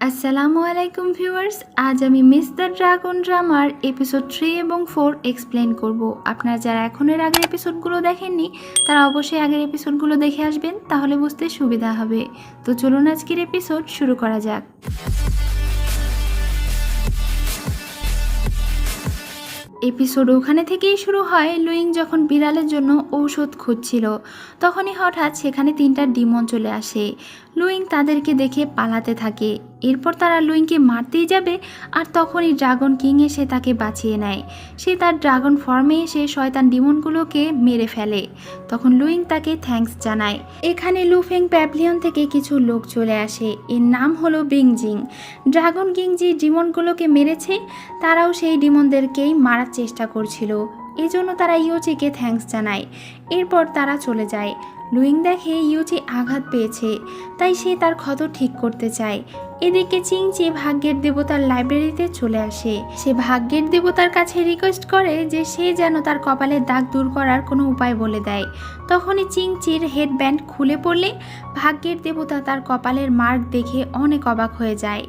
আসসালামু আলাইকুম ভিউয়ার্স, আজ আমি miss the dragon drummer episode 3 এবং 4 এক্সপ্লেন করব। আপনারা যারা এখনের আগের এপিসোডগুলো দেখেননি তারা অবশ্যই আগের এপিসোডগুলো দেখে আসবেন, তাহলে বুঝতে সুবিধা হবে। তো চলুন আজকের এপিসোড শুরু করা যাক। এপিসোড ওখানে থেকেই শুরু হয়। লুইং যখন বিড়ালের জন্য ঔষধ খুঁজছিল তখনই হঠাৎ সেখানে 3টা ডিমন চলে আসে। লুইং তাদেরকে দেখে পালাতে থাকে। এরপর তারা লুইংকে মারতেই যাবে আর তখনই ড্রাগন কিং এসে তাকে বাঁচিয়ে নেয়। সে তার ড্রাগন ফর্মে এসে শয়তান ডিমনগুলোকে মেরে ফেলে। তখন লুইং তাকে থ্যাঙ্কস জানায়। এখানে লুফেং প্যাভিলিয়ন থেকে কিছু লোক চলে আসে। এর নাম হলো বিংজিং। ড্রাগন কিং যে ডিমনগুলোকে মেরেছে তারাও সেই ডিমনদেরকেই মারার চেষ্টা করছিল, এজন্য তারা ইউচিকে থ্যাঙ্কস জানায়। এরপর তারা চলে যায়। লুইং দেখে ইউচি আঘাত পেয়েছে, তাই সে তার ক্ষত ঠিক করতে চায়। এদিকে চিংচি ভাগ্যের দেবতার লাইব্রেরিতে চলে আসে। সে ভাগ্যের দেবতার কাছে রিকোয়েস্ট করে যে সে যেন তার কপালের দাগ দূর করার কোনো উপায় বলে দেয়। তখনই চিংচির হেডব্যান্ড খুলে পড়লে ভাগ্যের দেবতা তার কপালের মার্ক দেখে অনেক অবাক হয়ে যায়।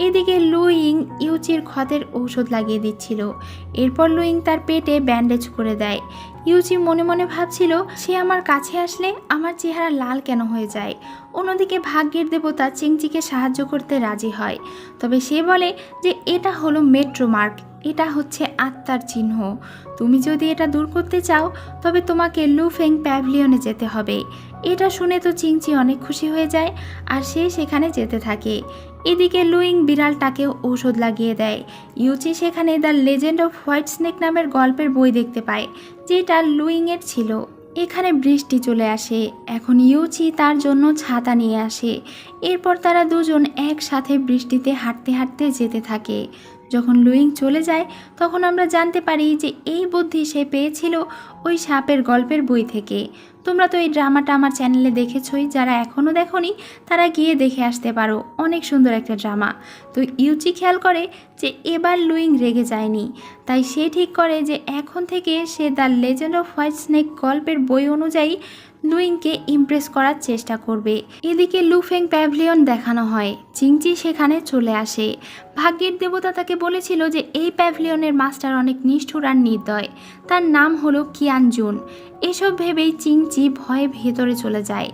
এদিকে লুইং ইউচির ক্ষতের ঔষধ লাগিয়ে দিচ্ছিল। এরপর লুইং তার পেটে ব্যান্ডেজ করে দেয়। ইউচি মনে মনে ভাবছিল সে আমার কাছে আসলে আমার চেহারা লাল কেন হয়ে যায়। অন্যদিকে ভাগ্যের দেবতা চিংচিকে সাহায্য করতে রাজি হয়, তবে সে বলে যে এটা হলো মেট্রো মার্ক, এটা হচ্ছে আত্মার চিহ্ন। তুমি যদি এটা দূর করতে চাও তবে তোমাকে লুফেং প্যাভিলিয়নে যেতে হবে। এটা শুনে তো চিংচি অনেক খুশি হয়ে যায় আর সে সেখানে যেতে থাকে। এদিকে লুইং বিড়ালটাকেও ঔষধ লাগিয়ে দেয়। ইউচি সেখানে the legend of white snake নামের গল্পের বই দেখতে পায়, যেটা লুইংয়ের ছিল। এখানে বৃষ্টি চলে আসে। এখন ইউচি তার জন্য ছাতা নিয়ে আসে। এরপর তারা দুজন একসাথে বৃষ্টিতে হাঁটতে হাঁটতে যেতে থাকে। যখন লুইং চলে যায় তখন আমরা জানতে পারি যে এই বুদ্ধি সে পেয়েছিল ওই সাপের গল্পের বই থেকে। তোমরা তো এই ড্রামাটা আমার চ্যানেলে দেখেছই, যারা এখনও দেখোনি তারা গিয়ে দেখে আসতে পারো, অনেক সুন্দর একটা ড্রামা। তো ইউচি খেয়াল করে যে এবার লুইং রেগে যায়নি, তাই সে ঠিক করে যে এখন থেকে সে the legend of white snake গল্পের বই অনুযায়ী লুইংকে ইমপ্রেস করার চেষ্টা করবে। এদিকে লুফেং প্যাভিলিয়ন দেখানো হয়। চিংচি সেখানে চলে আসে। ভাগ্যের দেবতা তাকে বলেছিল যে এই প্যাভিলিয়নের মাস্টার অনেক নিষ্ঠুর আর নির্দয়, তার নাম হলো কিয়ানজুন। এসব ভেবেই চিংচি ভয়ে ভেতরে চলে যায়।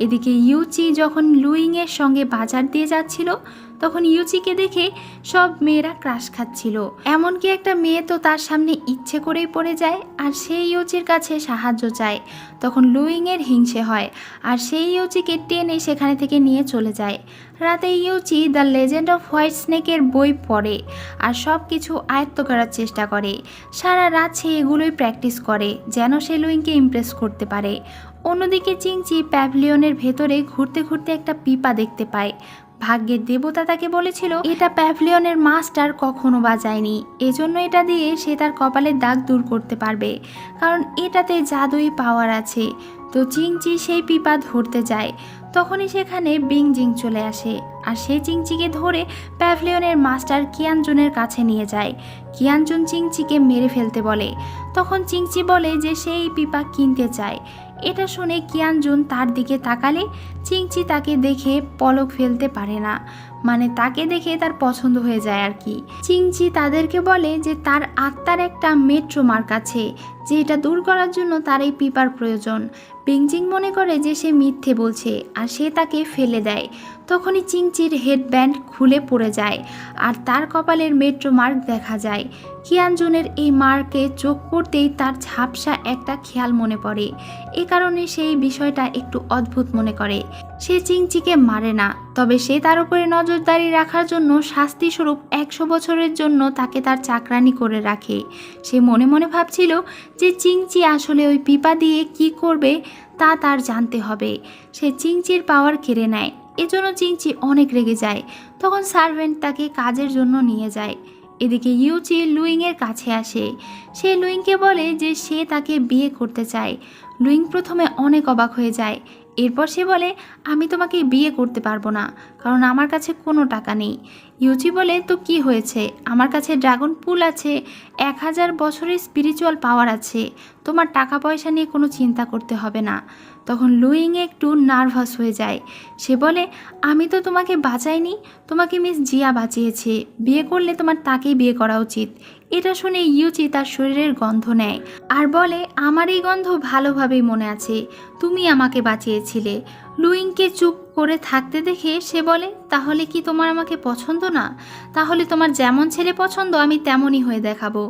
এদিকে ইউচি যখন লুইংয়ের সঙ্গে বাজার দিয়ে যাচ্ছিল তখন ইউচিকে দেখে সব মেয়েরা ক্রাশ খাচ্ছিল। এমনকি একটা মেয়ে তো তার সামনে ইচ্ছে করেই পড়ে যায় আর সেই ইউচির কাছে সাহায্য চায়। তখন লুইংয়ের হিংসে হয় আর সেই ইউচিকে টেনে সেখানে থেকে নিয়ে চলে যায়। রাতে ইউচি দ্য লেজেন্ড অফ হোয়াইট স্নেকের বই পড়ে আর সব কিছু আয়ত্ত করার চেষ্টা করে। সারা রাত সে এগুলোই প্র্যাকটিস করে যেন সে লুইংকে ইমপ্রেস করতে পারে। অন্যদিকে চিংচি প্যাভিলিয়নের ভেতরে ঘুরতে ঘুরতে একটা পিপা দেখতে পায়। ভাগ্যের দেবতা তাকে বলেছিল এটা প্যাভিলিয়নের মাস্টার কখনো বাজায়নি, এজন্য এটা দিয়ে সে তার কপালের দাগ দূর করতে পারবে, কারণ এটাতে জাদুই পাওয়ার আছে। তো চিংচি সেই পিপা ধরতে যায়। তখনই সেখানে বিংজিং চলে আসে আর সে চিংচিকে ধরে প্যাভিলিয়নের মাস্টার কিয়ানজুনের কাছে নিয়ে যায়। কিয়ানজুন চিংচিকে মেরে ফেলতে বলে। তখন চিংচি বলে যে সে এই পিপা কিনতে চায়। এটা শুনে কিয়ানজুন তার দিকে তাকালে চিংচি তাকে দেখে পলক ফেলতে পারে না, মানে তাকে দেখে তার পছন্দ হয়ে যায় আর কি। চিংচি তাদেরকে বলে যে তার আত্মার একটা মেট্রো মার্ক আছে, যে এটা দূর করার জন্য তার এই পিপার প্রয়োজন। বিংজিং মনে করে যে সে মিথ্যে বলছে আর সে তাকে ফেলে দেয়। তখনই চিংচির হেডব্যান্ড খুলে পড়ে যায় আর তার কপালের মেট্রো মার্ক দেখা যায়। কিয়ানজুনের এই মার্কে চোখ পড়তেই তার ঝাপসা একটা খেয়াল মনে পড়ে। এ কারণে সেই বিষয়টা একটু অদ্ভুত মনে করে। সে চিংচিকে মারে না, তবে সে তার উপরে নজরদারি রাখার জন্য শাস্তিস্বরূপ 100 বছরের জন্য তাকে তার চাকরানি করে রাখে। সে মনে মনে ভাবছিল যে চিংচি আসলে ওই পিপা দিয়ে কি করবে তা তার জানতে হবে। সে চিংচির পাওয়ার কেড়ে নেয়, এজন্য চিংচি অনেক রেগে যায়। তখন সার্ভেন্ট তাকে কাজের জন্য নিয়ে যায়। এদিকে ইউচি লুইংয়ের কাছে আসে। সে লুইংকে বলে যে সে তাকে বিয়ে করতে চায়। লুইং প্রথমে অনেক অবাক হয়ে যায়। এরপর সে বলে আমি তোমাকে বিয়ে করতে পারবো না, কারণ আমার কাছে কোনো টাকা নেই। ইউচি বলে, তো কি হয়েছে, আমার কাছে ড্রাগন পুল আছে, 1000 বছরের স্পিরিচুয়াল পাওয়ার আছে, তোমার টাকা পয়সা নিয়ে কোনো চিন্তা করতে হবে না। তখন লুইং একটু নার্ভাস হয়ে যায়। সে বলে, আমি তো তোমাকে বাঁচাইনি, তোমাকে মিস জিয়া বাঁচিয়েছে, বিয়ে করলে তোমার তাকেই বিয়ে করা উচিত। এটা শুনে ইউচি তার শরীরের গন্ধ নেয় আর বলে, আমার এই গন্ধ ভালোভাবেই মনে আছে, তুমি আমাকে বাঁচিয়েছিলে। লুইংকে চুপ করে থাকতে দেখে সে বলে, তাহলে কি তোমার আমাকে পছন্দ না? তাহলে তোমার যেমন ছেলে পছন্দ আমি তেমনই হয়ে দেখাবো।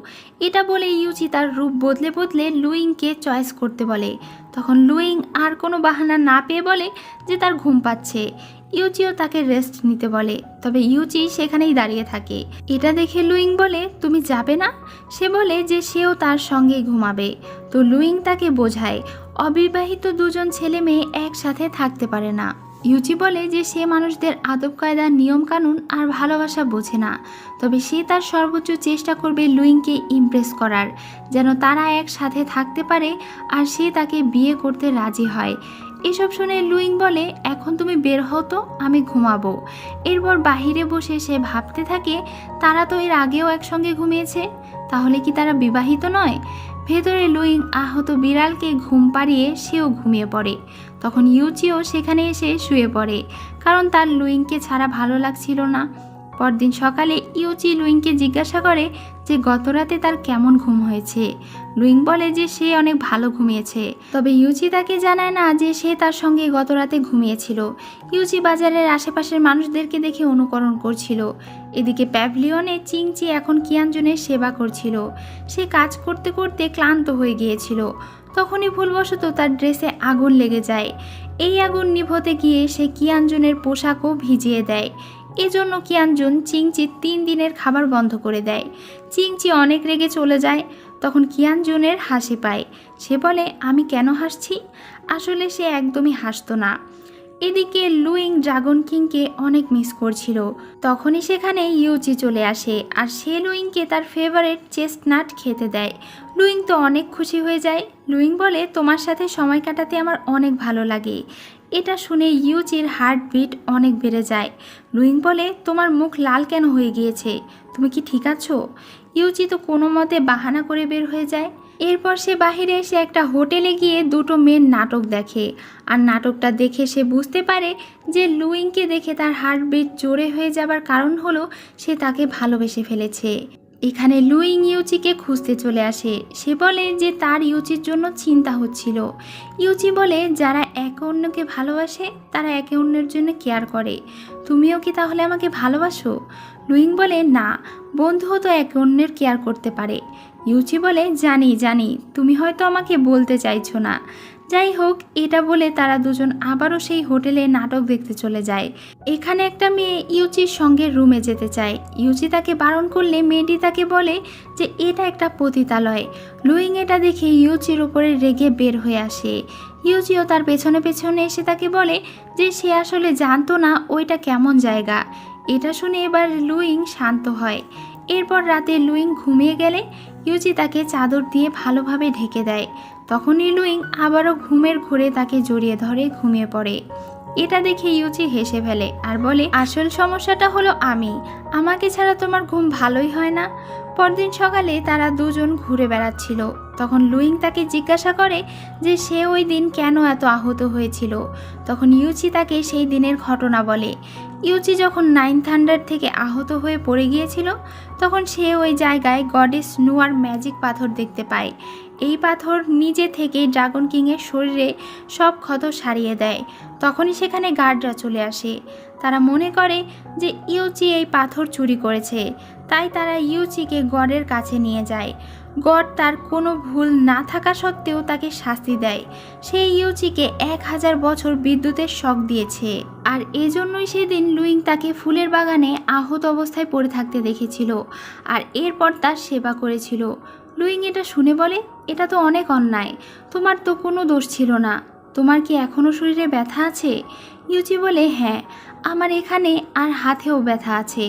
এটা বলে ইউচি তার রূপ বদলে বদলে লুইংকে চয়েস করতে বলে। তখন লুইং আর কোনো বাহানা না পেয়ে বলে যে তার ঘুম পাচ্ছে। ইউচিও তাকে রেস্ট নিতে বলে, তবে ইউচি সেখানেই দাঁড়িয়ে থাকে। এটা দেখে লুইং বলে, তুমি যাবে না? সে বলে যে সেও তার সঙ্গেই ঘুমাবে। তো লুইং তাকে বোঝায়, অবিবাহিত দুজন ছেলে মেয়ে একসাথে থাকতে পারে না। ইউচি বলে যে সে মানুষদের আদব কায়দা, নিয়ম কানুন আর ভালোবাসা বোঝে না, তবে সে তার সর্বোচ্চ চেষ্টা করবে লুইংকে ইমপ্রেস করার, যেন তারা একসাথে থাকতে পারে আর সে তাকে বিয়ে করতে রাজি হয়। এসব শুনে লুইং বলে, এখন তুমি বের হও তো, আমি ঘুমাবো। এরপর বাহিরে বসে সে ভাবতে থাকে, তারা তো এর আগেও একসঙ্গে ঘুমিয়েছে, তাহলে কি তারা বিবাহিত নয়? ভেতরে লুইং আহত বিড়ালকে ঘুম পাড়িয়ে সেও ঘুমিয়ে পড়ে। তখন ইউচিও সেখানে এসে শুয়ে পড়ে, কারণ তার লুইংকে ছাড়া ভালো লাগছিল না। পরদিন সকালে ইউচি লুইংকে জিজ্ঞাসা করে যে গতরাতে তার কেমন ঘুম হয়েছে। লুইং বলে যে সে অনেক ভালো ঘুমিয়েছে, তবে ইউচি তাকে জানায় না যে সে তার সঙ্গে গতরাতে ঘুমিয়েছিল। ইউচি বাজারের আশেপাশের মানুষদেরকে দেখে অনুকরণ করছিল। এদিকে প্যাভিলিয়নে চিংচি এখন কিয়ানজুনের সেবা করছিল। সে কাজ করতে করতে ক্লান্ত হয়ে গিয়েছিল। তখনই ভুলবশত তার ড্রেসে আগুন লেগে যায়। এই আগুন নিভতে গিয়ে সে কিয়ানজুনের পোশাকও ভিজিয়ে দেয়। এজন্য কিয়ানজুন চিংচি 3 দিনের খাবার বন্ধ করে দেয়। চিংচি অনেক রেগে চলে যায়। তখন কিয়ানজুনের হাসি পায়। সে বলে, আমি কেন হাসছি? আসলে সে একদমই হাসতো না। এদিকে লুইং ড্রাগন কিংকে অনেক মিস করছিল। তখনই সেখানে ইউচি চলে আসে আর সে লুইংকে তার ফেভারিট চেস্টনাট খেতে দেয়। লুইং তো অনেক খুশি হয়ে যায়। লুইং বলে, তোমার সাথে সময় কাটাতে আমার অনেক ভালো লাগে। এটা শুনে ইউচির হার্টবিট অনেক বেড়ে যায়। লুইং বলে, তোমার মুখ লাল কেন হয়ে গিয়েছে, তুমি কি ঠিক আছো? ইউচি তো কোনো মতে বাহানা করে বের হয়ে যায়। এরপর সে বাহিরে এসে একটা হোটেলে গিয়ে 2টো মেয়ের নাটক দেখে। আর নাটকটা দেখে সে বুঝতে পারে যে লুইংকে দেখে তার হার্টবিট জোরে হয়ে যাবার কারণ হলো সে তাকে ভালোবেসে ফেলেছে। এখানে লুইং ইউচিকে খুঁজতে চলে আসে। সে বলে যে তার ইউচির জন্য চিন্তা হচ্ছিল। ইউচি বলে, যারা একে অন্যকে ভালোবাসে তারা একে অন্যের জন্য কেয়ার করে। তুমিও কি তাহলে আমাকে ভালোবাসো? লুইং বলে, না, বন্ধুও তো একে অন্যের কেয়ার করতে পারে। ইউচি বলে, জানি জানি, তুমি হয়তো আমাকে বলতে চাইছো না। যাই হোক, এটা বলে তারা দুজন আবারও সেই হোটেলে নাটক দেখতে চলে যায়। এখানে একটা মেয়ে ইউচির সঙ্গে রুমে যেতে চায়। ইউচি তাকে বারণ করলে মেয়েটি তাকে বলে যে এটা একটা পতিতালয়। লুইং এটা দেখে ইউচির উপরে রেগে বের হয়ে আসে। ইউচিও তার পেছনে পেছনে এসে তাকে বলে যে সে আসলে জানতো না ওইটা কেমন জায়গা। এটা শুনে এবার লুইং শান্ত হয়। এরপর রাতে লুইং ঘুমিয়ে গেলে ইউচি তাকে চাদর দিয়ে ভালোভাবে ঢেকে দেয়। তখনই লুইং আবারও ঘুমের ঘোরে তাকে জড়িয়ে ধরে ঘুমিয়ে পড়ে। এটা দেখে ইউচি হেসে ফেলে আর বলে, আসল সমস্যাটা হলো আমি, আমাকে ছাড়া তোমার ঘুম ভালোই হয় না। পরদিন সকালে তারা দুজন ঘুরে বেড়াচ্ছিল। তখন লুইং তাকে জিজ্ঞাসা করে যে সে ওই দিন কেন এত আহত হয়েছিল। তখন ইউচি তাকে সেই দিনের ঘটনা বলে। ইউচি যখন 9 থান্ডার থেকে আহত হয়ে পড়ে গিয়েছিল তখন সে ওই জায়গায় গডেস নুয়ার ম্যাজিক পাথর দেখতে পায়। এই পাথর নিজে থেকেই ড্রাগন কিংয়ের শরীরে সব ক্ষত সারিয়ে দেয়। তখনই সেখানে গার্ডরা চলে আসে। তারা মনে করে যে ইউচি এই পাথর চুরি করেছে, তাই তারা ইউচিকে গডের কাছে নিয়ে যায়। গড তার কোনো ভুল না থাকা সত্ত্বেও তাকে শাস্তি দেয়। সেই ইউচিকে 1000 বছর বিদ্যুতের শক দিয়েছে। আর এজন্যই সেদিন লুইং তাকে ফুলের বাগানে আহত অবস্থায় পড়ে থাকতে দেখেছিল আর এরপর তার সেবা করেছিল। লুইং এটা শুনে বলে, এটা তো অনেক অন্যায়, তোমার তো কোনো দোষ ছিল না, তোমার কি এখনও শরীরে ব্যথা আছে? ইউচি বলে, হ্যাঁ, আমার এখানে আর হাতেও ব্যথা আছে।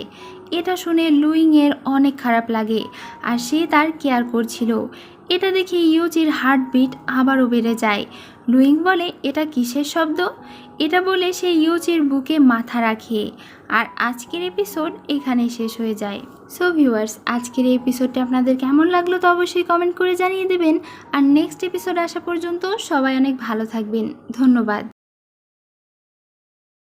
এটা শুনে লুইংয়ের অনেক খারাপ লাগে আর সে তার কেয়ার করছিল। এটা দেখে ইউচির হার্টবিট আবারও বেড়ে যায়। লুইং বলে, এটা কিসের শব্দ? এটা বলে সে ইউচির বুকে মাথা রাখে। আর আজকের এপিসোড এখানেই শেষ হয়ে যায়। সো ভিউয়ার্স, আজকের এই এপিসোডটা আপনাদের কেমন লাগলো তো অবশ্যই কমেন্ট করে জানিয়ে দেবেন। আর নেক্সট এপিসোড আসা পর্যন্ত সবাই অনেক ভালো থাকবেন। ধন্যবাদ।